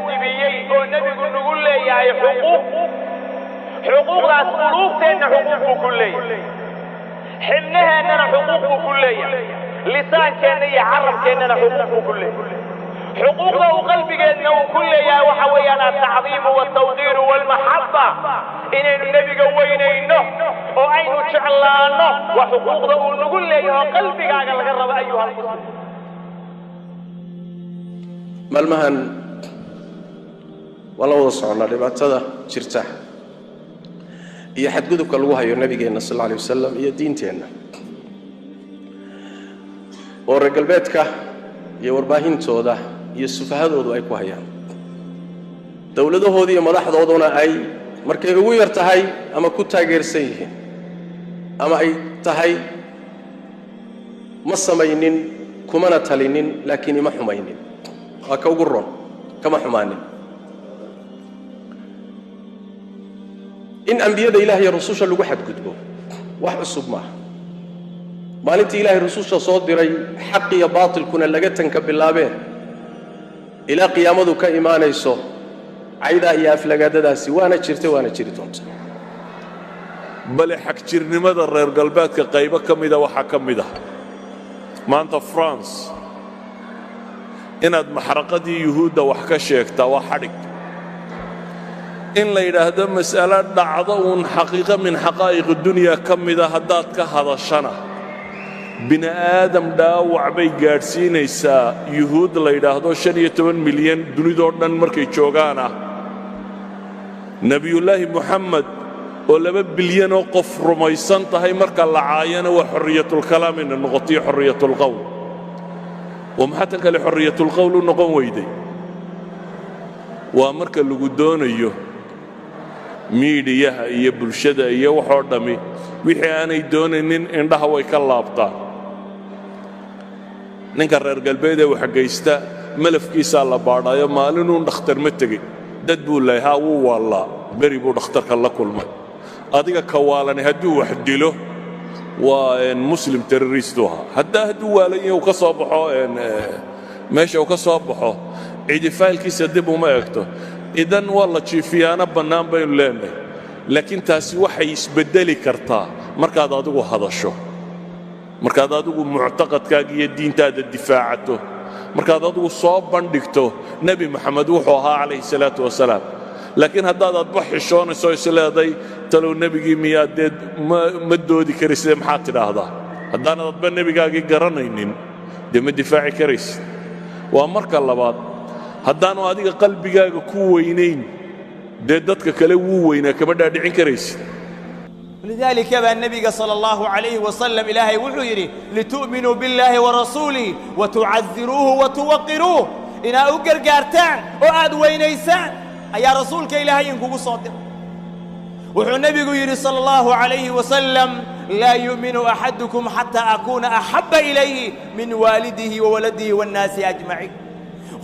واجبيي والنبي نقول لي يا حقوق ذات قلوبتنا حقوق كلية حنها أننا حقوق كلية لسان كان يعرف كأننا حقوق كلية حقوق ذو قلبك أنه كلية وحوينا التعظيم والتوقير والمحبة إن النبي قوينينه وأين شعلانه وحقوق ذو نقول لي قلبك أقل قرب أيها المسلم مالمهن والله وصلنا لبعضها شرتاح هي حد قدك الله يا النبي صلى الله عليه وسلم هي دينتنا ورجال بيتك يا ورباهين تودا يسوف هذا وضو أي كوهيان دولته هذه ملاحظ وضونا أي مركز وير تهاي أما كنت غير سيه أما أي تهاي مصمينين كمانة تلينين لكن ما حمينين أكوجرون كما حمانين إن أنبياء إلهي رسوش اللي واحد كتبه واحد الصبح ما أنت إلهي رسوش صوت دري حق يا باطل كنا لقيتن كبلابين إلى قيامته كإيمان يسوع عيدا يا فلقة داسي وأنا شرته وأنا شريتهم بل حق شرني ماذا الرجال قلبات كقيبة كم إذا وحكم إذا ما أنت فرانس إن المحرقة يهودا وحكشيك توحرك إن لا هذا مسألة دعوة حقيقة من حقائق الدنيا كم إذا هدات كهذا الشنا بني آدم داوع بي قارسين إيسا يهود لا هذا 8 مليون دنيا دورنا مركي تشوغانا نبي الله محمد ولا بليون وقف رميسان تهي مركا العاينة وحرية الكلام إن نغطي حرية القول ومحتنك لحرية القول نقوم ويدي ومركا اللي قدون إيوه ميديا iyo bulshada iyo wax oo dhami wixii aanay doonaynin indhaha way ka laabtaan ninka reer galbeed ee wax geysta malafkiisa la baadhayo maalin uu dhakhtar ma tagay dad buu leeyahay wuu walla bari buu dhakhtarka la kulmay adiga ka waalan haduu wax dilo waa muslim terrorist haduu waalan uu ka soo baxo meesha uu ka soo baxo cidifaalkiisa dib uma eegto إذن والله شيفيانا بنام بين لنا لكن تاسي وحي يسبدلي كرتا مركز هذا هذا الشو مركز هذا معتقد كاجي الدين تاد الدفاعته مركز هذا صوب بندكته نبي محمد وحوها عليه الصلاة والسلام لكن هذا بحي شلون يسوي سلادي تلو النبي مياد ما دودي كريس محاط هذا أنا النبي كاجي قرنين دم الدفاع كريس ومركز الله بعض هدانو هذه قلبك كوينين ددتك كلووينا كما دادعين كريس لذلك يا النبي صلى الله عليه وسلم إلهي وحيري لتؤمنوا بالله ورسوله وتعذروه وتوقروه إن أقر قارتان وآد وينيسان يا رسولك إلهي إنكو صادق وحو النبي يقول صلى الله عليه وسلم لا يؤمن أحدكم حتى أكون أحب إليه من والده وولده والناس أجمعين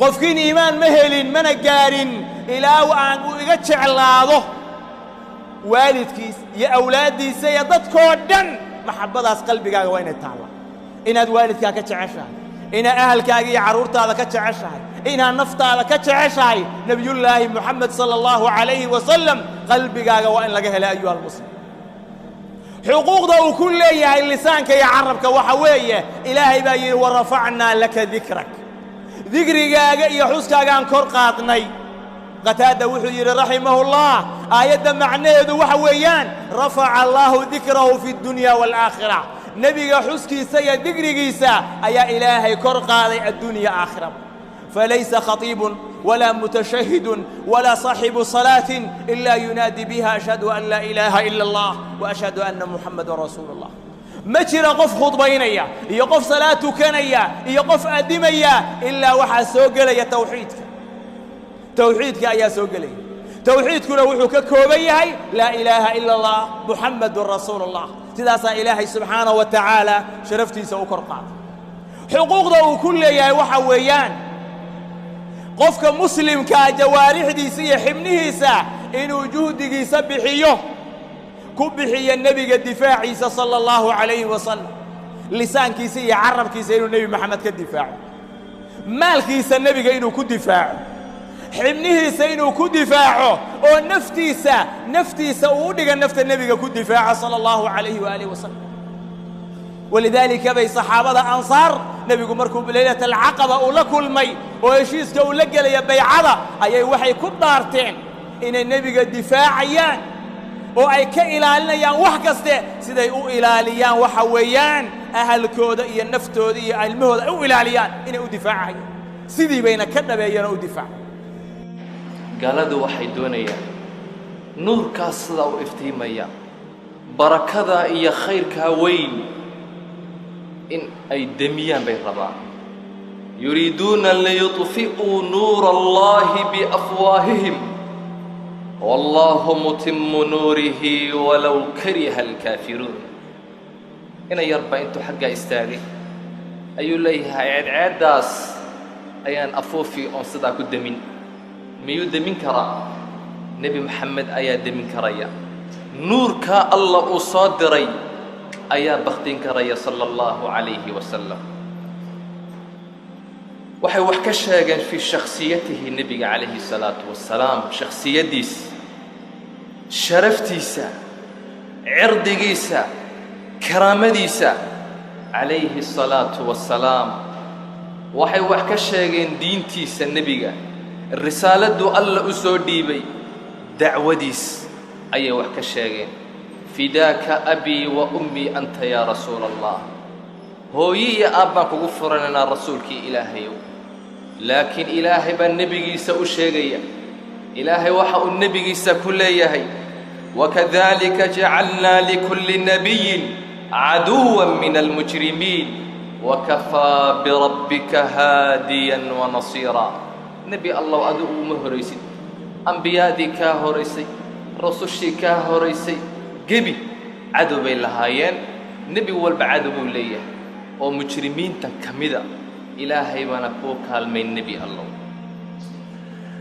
قفكين إيمان مهل من قارن إلى وأن يجعل والدكيس يا أولادي سيدت كودن محبة قلبك وين التعالى إن والدك كتعشى إن أهلك عرورت هذا كتعشى إن النفط هذا كتعشى نبي الله محمد صلى الله عليه وسلم قلبك وين لقاه لا أيها المسلم حقوق ذو كل يا لسانك يعربك وحويه إلهي باين ورفعنا لك ذكرك ذكرك يا حسك عن كرقاتني قتادة وحجر رحمه الله آية معناه وحويان رفع الله ذكره في الدنيا والآخرة نبي حسكي سيد ذكرك يا إلهي كرقاتي الدنيا آخرة فليس خطيب ولا متشهد ولا صاحب صلاة إلا ينادي بها أشهد أن لا إله إلا الله وأشهد أن محمد رسول الله ما ترى قف خطبينيا يقف صلاة كنيا يقف أدميا إلا وحا سوق لي توحيدك يا سوق لي توحيدك لو كوبيه لا إله إلا الله محمد رسول الله تداسا إلهي سبحانه وتعالى شرفتي سوكر قاط حقوق ذو كل يا وحويان قفك مسلم كجوارح دي سي حمنه سا إنه جهدك يسبحيه كبحي النبي الدفاعي صلى الله عليه وسلم لسان كيسي عرب كيسي النبي محمد كالدفاع مال كيس النبي إنه كدفاع xibnihiisa inuu ku difaaco oo naftiisa uu u dhiga nafta nebiga ku difaaca sala allahu calayhi waalihi wasalam walidaalika bay saxaabada ansaar nebigu markuu leylata alcaqaba uu la kulmay oo heshiiska uu la gelaya baycada ayay waxay ku dhaarteen inay nebiga difaacayaan oo ay ka ilaalinayaan wax kaste siday u ilaaliyaan waxa weeyaan ahalkooda iyo naftooda iyo ilmahooda ay u ilaaliyaan inay u difaacayaan sidii bayna ka dhabeeyeen oo u difaacay gaaladu waxay doonayaan nuurkaas sida u iftiimaya barakada iyo khayrka weyn in ay demiyaan bay rabaan yuriiduuna liyutfi'uu nuura allahi biafwaahihim والله متم نوره ولو كره الكافرون إن يربى أنتو حقا استاغي أيو ليها عاد داس أيان أفوفي أن صداك الدمين ميو دمين كرا نبي محمد أيا دمين كرايا نور كا الله أصادري أيا بختين كرايا صلى الله عليه وسلم waxay wax ka sheegeen fi shakhsiyatihi nabiga calayhi salaatu wasalaam shakhsiyadiisa sharaftiisa cirdigiisa karaamadiisa calayhi salaatu wasalaam waxay wax ka sheegeen diintiisa nabiga risaaladu alla u soo dhiibay dacwadiis ayay wax ka sheegeen fidaaka abi wa ummi anta ya rasuul allah hooyi ya abbaan kugu furananaa rasuulkii ilaahayow laakiin ilaahay baa nebigiisa u sheegaya ilaahay waxa uu nebigiisa ku leeyahay wakadalika jacalnaa likulli nabiyin caduwan min almujrimiin wakafaa birabbika haadiyan wanasiira nebi allow adigu uma horaysid ambiyaadii kaa horaysay rasushii kaa horaysay gebi cadow bay lahaayeen nebi walba cadow buu leeyahay oo mujrimiinta ka mida ilaahay baana kuu kaalmay nebi allow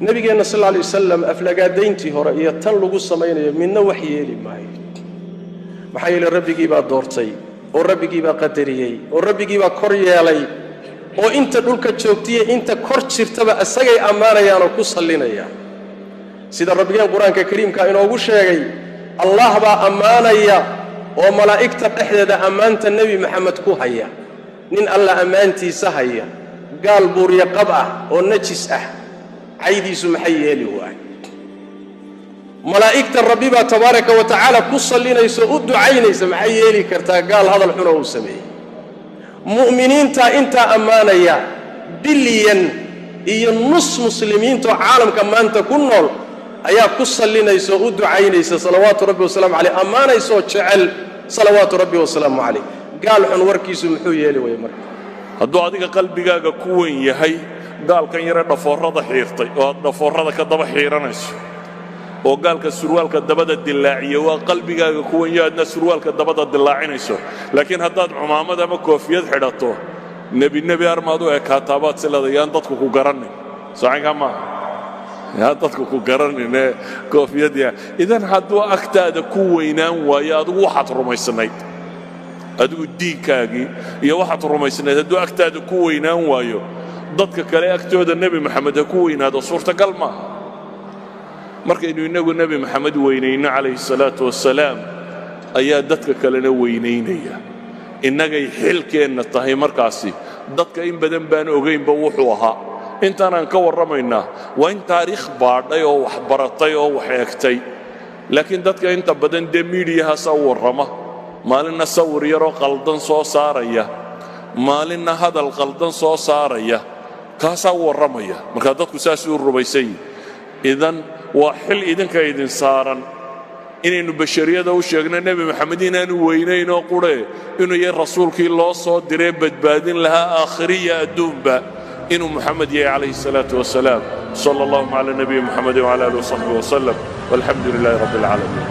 nabigeenna sal alla alay wasalam aflagaadayntii hore iyo tan lagu samaynayo midna wax yeeli maayo maxaa yeelay rabbigii baa doortay oo rabbigii baa qadariyey oo rabbigii baa kor yeelay oo inta dhulka joogtiya inta kor jirtaba isagay ammaanayaan oo ku sallinayaan sida rabbigeen qur-aanka kariimka inoogu sheegay allah baa ammaanaya oo malaa'igta dhexdeeda ammaanta nebi maxamed ku haya nin alla ammaantiisa haya gaal buurya qab ah oo najis ah caydiisu maxay yeeli waay malaa'igta rabbi baa tabaaraka wa tacaala ku sallinayso u ducaynaysa maxay yeeli kartaa gaal hadal xun oo uu sameeyey mu'miniinta intaa ammaanaya bilyan iyo nus muslimiintoo caalamka maanta ku nool ayaa ku sallinaysa oo u ducaynaysa salawaatu rabbi wasalaamu calayh ammaanaysoo jecel salawaatu rabbi wasalaamu calayh gaal xun warkiisu muxuu yeeli waya marka hadduu adiga qalbigaaga ku weyn yahay gaalkan yare dhafoorrada xiirtay oo aad dhafoorrada ka daba xiiranayso oo gaalka surwaalka dabada dilaaciya waa qalbigaaga ku weyn yahay aadna surwaalka dabada dilaacinayso laakiin haddaad cumaamad ama koofiyad xidhato nebi armaad u ekaataabaad siladayaan dadku ku garanin saacinkaa maaha yaa dadku ku garanin ee koofiyadya idan hadduu agtaada ku weynaan waayo adigu waxaad rumaysnayd adigu diinkaagii iyo waxaad rumaysnayd hadduu agtaada ku weynaan waayo dadka kale agtooda nebi maxamed ha ku weynaado suurtagal maaha markaynu innagu nebi maxamed weynayno calayhi salaatu wassalaam ayaa dadka kalena weynaynaya innagay xilkeenna tahay markaasi dadka in badan baan ogaynba wuxuu ahaa intaanaan ka warramaynaa waa in taariikh baadhay oo wax baratay oo wax eegtay laakiin dadka inta badan dee miidiyahaasaa warrama maalinna sawir yaroo qaldan soo saaraya maalinna hadal qaldan soo saaraya kaasaa warramaya markaa dadku saas u rumaysan yihin idan waa xil idinka idin saaran inaynu bashariyada u sheegno nebi maxamed inaanu weynayn oo qurhe inuu yahay rasuulkii loo soo diree badbaadin lahaa aakhiriya adduunba inuu محمد عليه الصلاة والسلام صلى الله على نبي محمد وعلى آله وصحبه وسلم والحمد لله رب العالمين